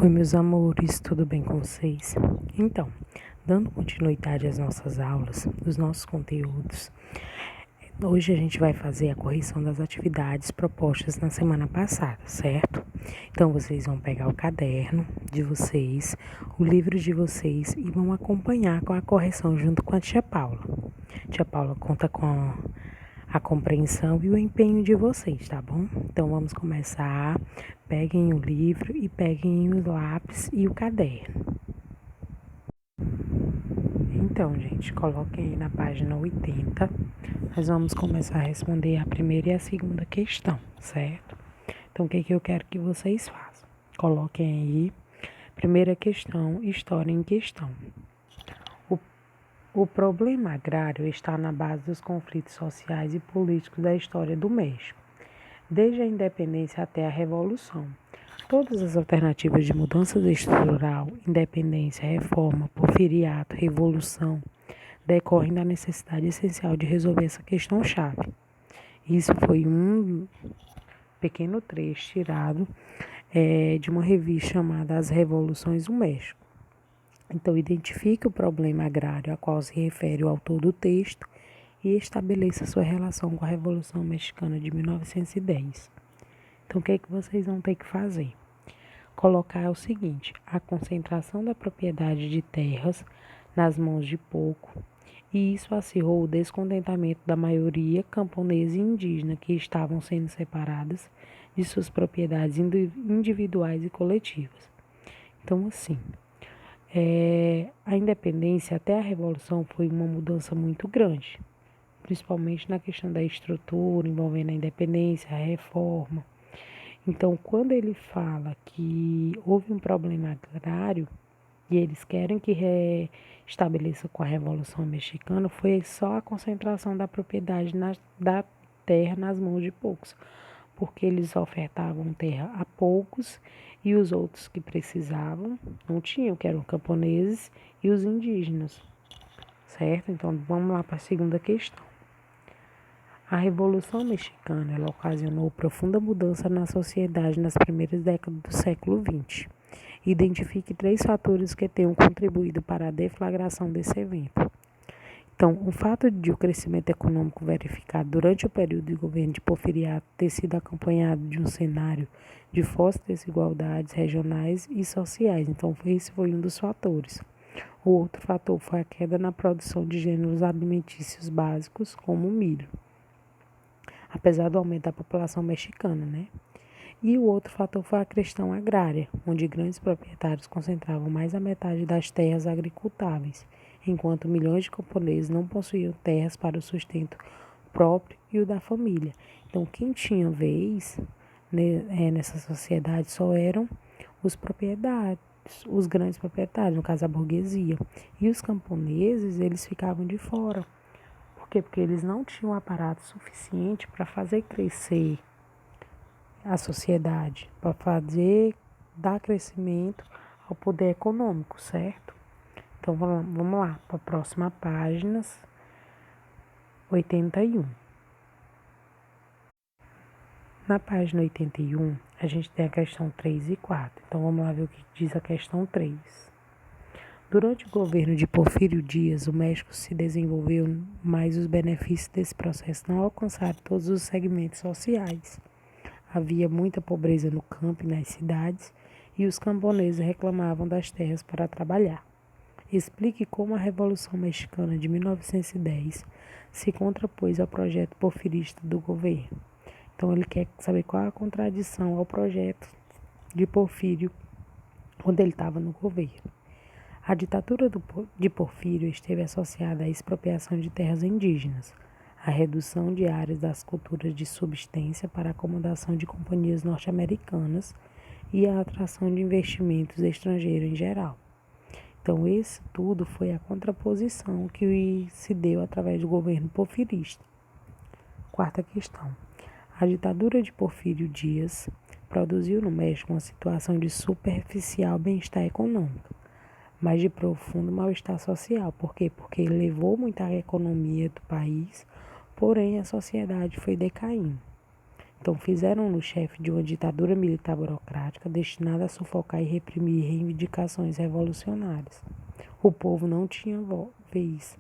Oi, meus amores, tudo bem com vocês? Então, dando continuidade às nossas aulas, dos nossos conteúdos, hoje a gente vai fazer a correção das atividades propostas na semana passada, certo? Então, vocês vão pegar o caderno de vocês, o livro de vocês e vão acompanhar com a correção junto com a tia Paula. Tia Paula conta com a compreensão e o empenho de vocês, tá bom? Então vamos começar. Peguem o livro e peguem o lápis e o caderno. Então, gente, coloquem aí na página 80. Nós vamos começar a responder a primeira e a segunda questão, certo? Então, o que eu quero que vocês façam? Coloquem aí, primeira questão, história em questão. O problema agrário está na base dos conflitos sociais e políticos da história do México, desde a independência até a Revolução. Todas as alternativas de mudança estrutural, independência, reforma, porfiriato, revolução, decorrem da necessidade essencial de resolver essa questão-chave. Isso foi um pequeno trecho tirado de uma revista chamada As Revoluções do México. Então, identifique o problema agrário a qual se refere o autor do texto e estabeleça sua relação com a Revolução Mexicana de 1910. Então, o que vocês vão ter que fazer? Colocar o seguinte: a concentração da propriedade de terras nas mãos de pouco, e isso acirrou o descontentamento da maioria camponesa e indígena que estavam sendo separadas de suas propriedades individuais e coletivas. Então, assim, a independência até a Revolução foi uma mudança muito grande, principalmente na questão da estrutura, envolvendo a independência, a reforma. Então, quando ele fala que houve um problema agrário e eles querem que restabeleça com a Revolução Mexicana, foi só a concentração da propriedade da terra nas mãos de poucos, porque eles ofertavam terra a poucos e os outros que precisavam não tinham, que eram camponeses e os indígenas, certo? Então, vamos lá para a segunda questão. A Revolução Mexicana ela ocasionou profunda mudança na sociedade nas primeiras décadas do século XX. Identifique 3 fatores que tenham contribuído para a deflagração desse evento. Então, o fato de o crescimento econômico verificado durante o período de governo de Porfiriato ter sido acompanhado de um cenário de fortes desigualdades regionais e sociais. Então, esse foi um dos fatores. O outro fator foi a queda na produção de gêneros alimentícios básicos, como o milho, apesar do aumento da população mexicana, né? E o outro fator foi a questão agrária, onde grandes proprietários concentravam mais da metade das terras agricultáveis, enquanto milhões de camponeses não possuíam terras para o sustento próprio e o da família. Então, quem tinha vez nessa sociedade só eram os proprietários, os grandes proprietários, no caso a burguesia. E os camponeses, eles ficavam de fora. Por quê? Porque eles não tinham aparato suficiente para fazer crescer a sociedade, para dar crescimento ao poder econômico, certo? Então, vamos lá para a próxima página, 81. Na página 81, a gente tem a questão 3 e 4. Então, vamos lá ver o que diz a questão 3. Durante o governo de Porfírio Dias, o México se desenvolveu, mas os benefícios desse processo não alcançaram todos os segmentos sociais. Havia muita pobreza no campo e nas cidades, e os camponeses reclamavam das terras para trabalhar. Explique como a Revolução Mexicana de 1910 se contrapôs ao projeto porfirista do governo. Então, ele quer saber qual a contradição ao projeto de Porfírio, quando ele estava no governo. A ditadura de Porfírio esteve associada à expropriação de terras indígenas, a redução de áreas das culturas de subsistência para a acomodação de companhias norte-americanas e a atração de investimentos estrangeiros em geral. Então, esse tudo foi a contraposição que se deu através do governo porfirista. Quarta questão. A ditadura de Porfírio Dias produziu no México uma situação de superficial bem-estar econômico, mas de profundo mal-estar social. Por quê? Porque ele levou muita economia do país, porém a sociedade foi decaindo. Então, fizeram-no chefe de uma ditadura militar burocrática destinada a sufocar e reprimir reivindicações revolucionárias. O povo não tinha vez.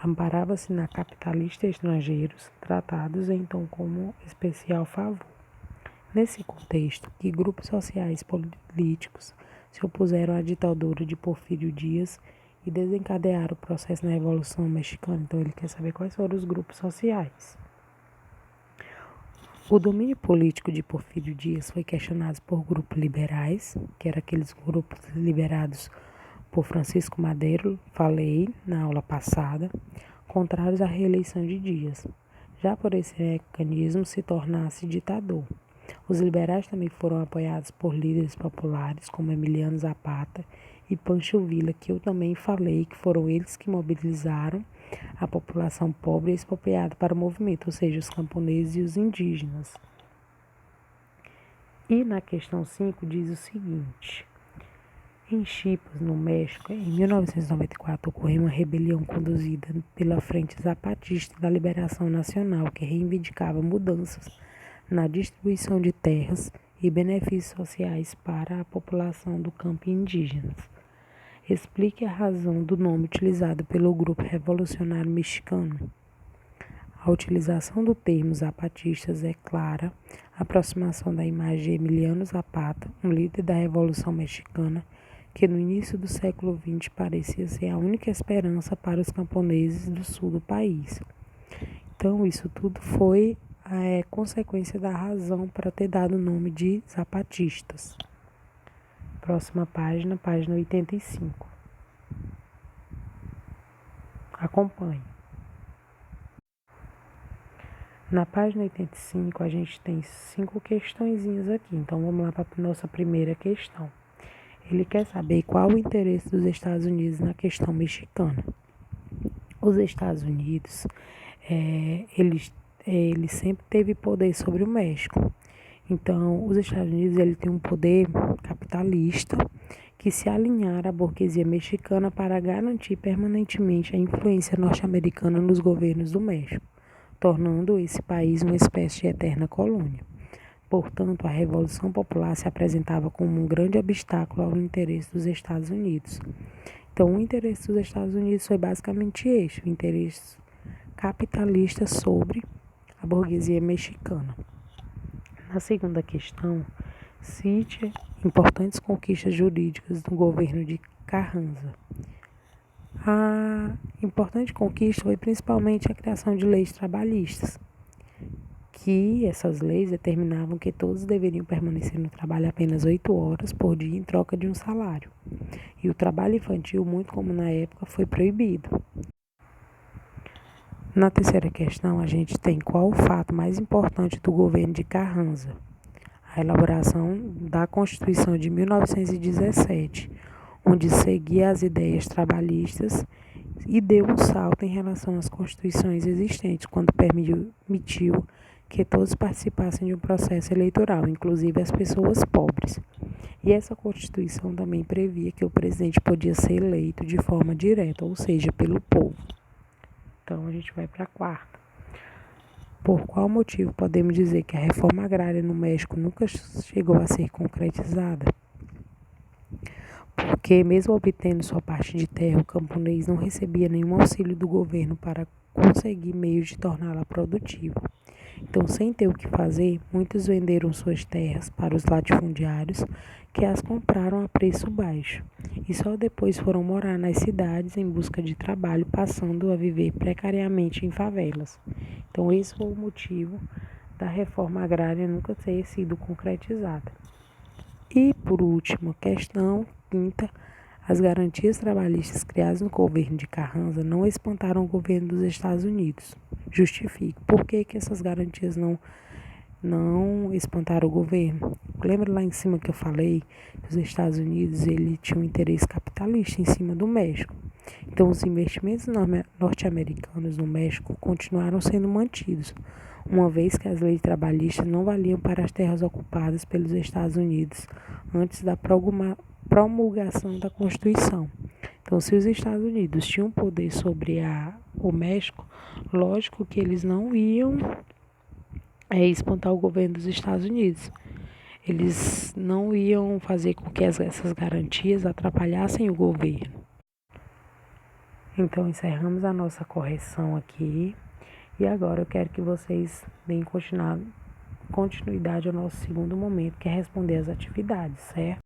Amparava-se na capitalista estrangeiros, tratados então como especial favor. Nesse contexto, que grupos sociais políticos se opuseram à ditadura de Porfírio Dias e desencadearam o processo na Revolução Mexicana. Então, ele quer saber quais foram os grupos sociais. O domínio político de Porfírio Dias foi questionado por grupos liberais, que eram aqueles grupos liderados por Francisco Madero, falei na aula passada, contrários à reeleição de Dias, já por esse mecanismo se tornasse ditador. Os liberais também foram apoiados por líderes populares como Emiliano Zapata e Pancho Villa, que eu também falei que foram eles que mobilizaram a população pobre e expropriada para o movimento, ou seja, os camponeses e os indígenas. E na questão 5 diz o seguinte: em Chiapas, no México, em 1994, ocorreu uma rebelião conduzida pela Frente Zapatista da Liberação Nacional, que reivindicava mudanças na distribuição de terras e benefícios sociais para a população do campo e indígenas. Explique a razão do nome utilizado pelo grupo revolucionário mexicano. A utilização do termo zapatistas é clara aproximação da imagem de Emiliano Zapata, um líder da Revolução Mexicana, que no início do século XX parecia ser a única esperança para os camponeses do sul do país. Então, isso tudo foi consequência da razão para ter dado o nome de zapatistas. Próxima página, página 85. Acompanhe. Na página 85, a gente tem 5 questõezinhas aqui. Então, vamos lá para a nossa primeira questão. Ele quer saber qual o interesse dos Estados Unidos na questão mexicana. Os Estados Unidos, ele sempre teve poder sobre o México. Então, os Estados Unidos ele tem um poder capitalista que se alinhar à burguesia mexicana para garantir permanentemente a influência norte-americana nos governos do México, tornando esse país uma espécie de eterna colônia. Portanto, a Revolução Popular se apresentava como um grande obstáculo ao interesse dos Estados Unidos. Então, o interesse dos Estados Unidos foi basicamente este, o interesse capitalista sobre a burguesia mexicana. Na segunda questão, cite importantes conquistas jurídicas do governo de Carranza. A importante conquista foi principalmente a criação de leis trabalhistas, que essas leis determinavam que todos deveriam permanecer no trabalho apenas 8 horas por dia em troca de um salário. E o trabalho infantil, muito como na época, foi proibido. Na terceira questão, a gente tem qual o fato mais importante do governo de Carranza? A elaboração da Constituição de 1917, onde seguia as ideias trabalhistas e deu um salto em relação às constituições existentes, quando permitiu que todos participassem de um processo eleitoral, inclusive as pessoas pobres. E essa Constituição também previa que o presidente podia ser eleito de forma direta, ou seja, pelo povo. Então, a gente vai para a quarta. Por qual motivo podemos dizer que a reforma agrária no México nunca chegou a ser concretizada? Porque, mesmo obtendo sua parte de terra, o camponês não recebia nenhum auxílio do governo para conseguir meios de torná-la produtiva. Então, sem ter o que fazer, muitos venderam suas terras para os latifundiários, que as compraram a preço baixo, e só depois foram morar nas cidades em busca de trabalho, passando a viver precariamente em favelas. Então, esse foi o motivo da reforma agrária nunca ter sido concretizada. E, por último, questão quinta, as garantias trabalhistas criadas no governo de Carranza não espantaram o governo dos Estados Unidos. Justifique. Por que essas garantias não espantaram o governo? Lembra lá em cima que eu falei que os Estados Unidos ele tinha um interesse capitalista em cima do México. Então, os investimentos norte-americanos no México continuaram sendo mantidos, uma vez que as leis trabalhistas não valiam para as terras ocupadas pelos Estados Unidos antes da promulgação da Constituição. Então, se os Estados Unidos tinham poder sobre o México, lógico que eles não iam é espantar o governo dos Estados Unidos. Eles não iam fazer com que essas garantias atrapalhassem o governo. Então, encerramos a nossa correção aqui. E agora eu quero que vocês deem continuidade ao nosso segundo momento, que é responder as atividades, certo?